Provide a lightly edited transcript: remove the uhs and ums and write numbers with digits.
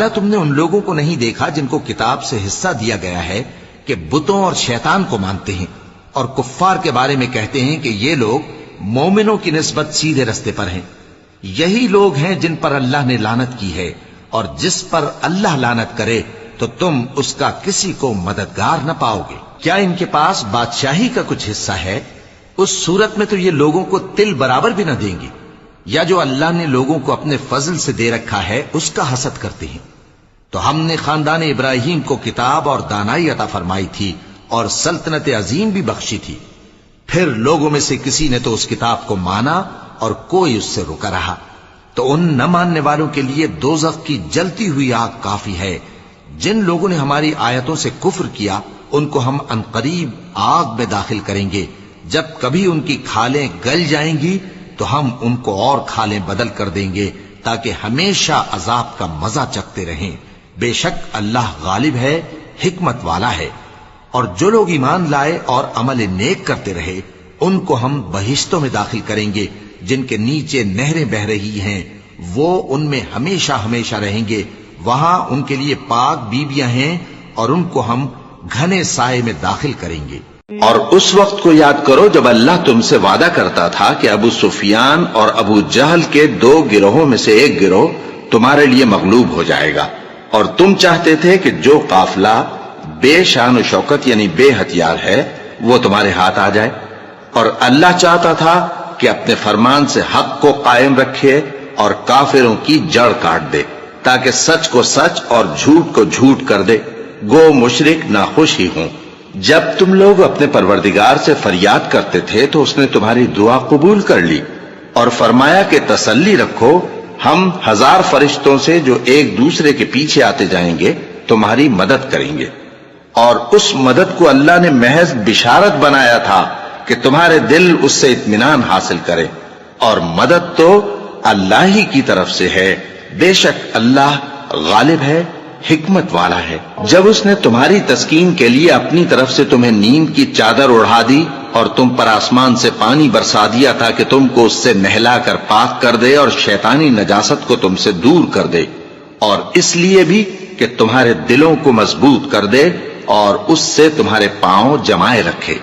بھلا تم نے ان لوگوں کو نہیں دیکھا جن کو کتاب سے حصہ دیا گیا ہے کہ بتوں اور شیطان کو مانتے ہیں اور کفار کے بارے میں کہتے ہیں کہ یہ لوگ مومنوں کی نسبت سیدھے رستے پر ہیں؟ یہی لوگ ہیں جن پر اللہ نے لعنت کی ہے، اور جس پر اللہ لعنت کرے تو تم اس کا کسی کو مددگار نہ پاؤ گے۔ کیا ان کے پاس بادشاہی کا کچھ حصہ ہے؟ اس صورت میں تو یہ لوگوں کو تل برابر بھی نہ دیں گے، یا جو اللہ نے لوگوں کو اپنے فضل سے دے رکھا ہے اس کا حسد کرتے ہیں۔ تو ہم نے خاندان ابراہیم کو کتاب اور دانائی عطا فرمائی تھی اور سلطنت عظیم بھی بخشی تھی، پھر لوگوں میں سے کسی نے تو اس کتاب کو مانا اور کوئی اس سے رکا رہا، تو ان نہ ماننے والوں کے لیے دوزخ کی جلتی ہوئی آگ کافی ہے۔ جن لوگوں نے ہماری آیتوں سے کفر کیا ان کو ہم عنقریب آگ میں داخل کریں گے، جب کبھی ان کی کھالیں گل جائیں گی تو ہم ان کو اور کھالیں بدل کر دیں گے تاکہ ہمیشہ عذاب کا مزہ چکھتے رہیں۔ بے شک اللہ غالب ہے، حکمت والا ہے۔ اور جو لوگ ایمان لائے اور عمل نیک کرتے رہے ان کو ہم بہشتوں میں داخل کریں گے جن کے نیچے نہریں بہ رہی ہیں، وہ ان میں ہمیشہ ہمیشہ رہیں گے۔ وہاں ان کے لیے پاک بیویاں ہیں اور ان کو ہم گھنے سائے میں داخل کریں گے۔ اور اس وقت کو یاد کرو جب اللہ تم سے وعدہ کرتا تھا کہ ابو سفیان اور ابو جہل کے 2 گروہوں میں سے ایک گروہ تمہارے لیے مغلوب ہو جائے گا، اور تم چاہتے تھے کہ جو قافلہ بے شان و شوکت یعنی بے ہتھیار ہے وہ تمہارے ہاتھ آ جائے، اور اللہ چاہتا تھا کہ اپنے فرمان سے حق کو قائم رکھے اور کافروں کی جڑ کاٹ دے، تاکہ سچ کو سچ اور جھوٹ کو جھوٹ کر دے، گو مشرک ناخوش ہی ہوں۔ جب تم لوگ اپنے پروردگار سے فریاد کرتے تھے تو اس نے تمہاری دعا قبول کر لی اور فرمایا کہ تسلی رکھو، ہم 1000 فرشتوں سے جو ایک دوسرے کے پیچھے آتے جائیں گے تمہاری مدد کریں گے۔ اور اس مدد کو اللہ نے محض بشارت بنایا تھا کہ تمہارے دل اس سے اطمینان حاصل کرے، اور مدد تو اللہ ہی کی طرف سے ہے، بے شک اللہ غالب ہے، حکمت والا ہے۔ جب اس نے تمہاری تسکین کے لیے اپنی طرف سے تمہیں نیند کی چادر اڑھا دی اور تم پر آسمان سے پانی برسا دیا تھا کہ تم کو اس سے نہلا کر پاک کر دے اور شیطانی نجاست کو تم سے دور کر دے، اور اس لیے بھی کہ تمہارے دلوں کو مضبوط کر دے اور اس سے تمہارے پاؤں جمائے رکھے۔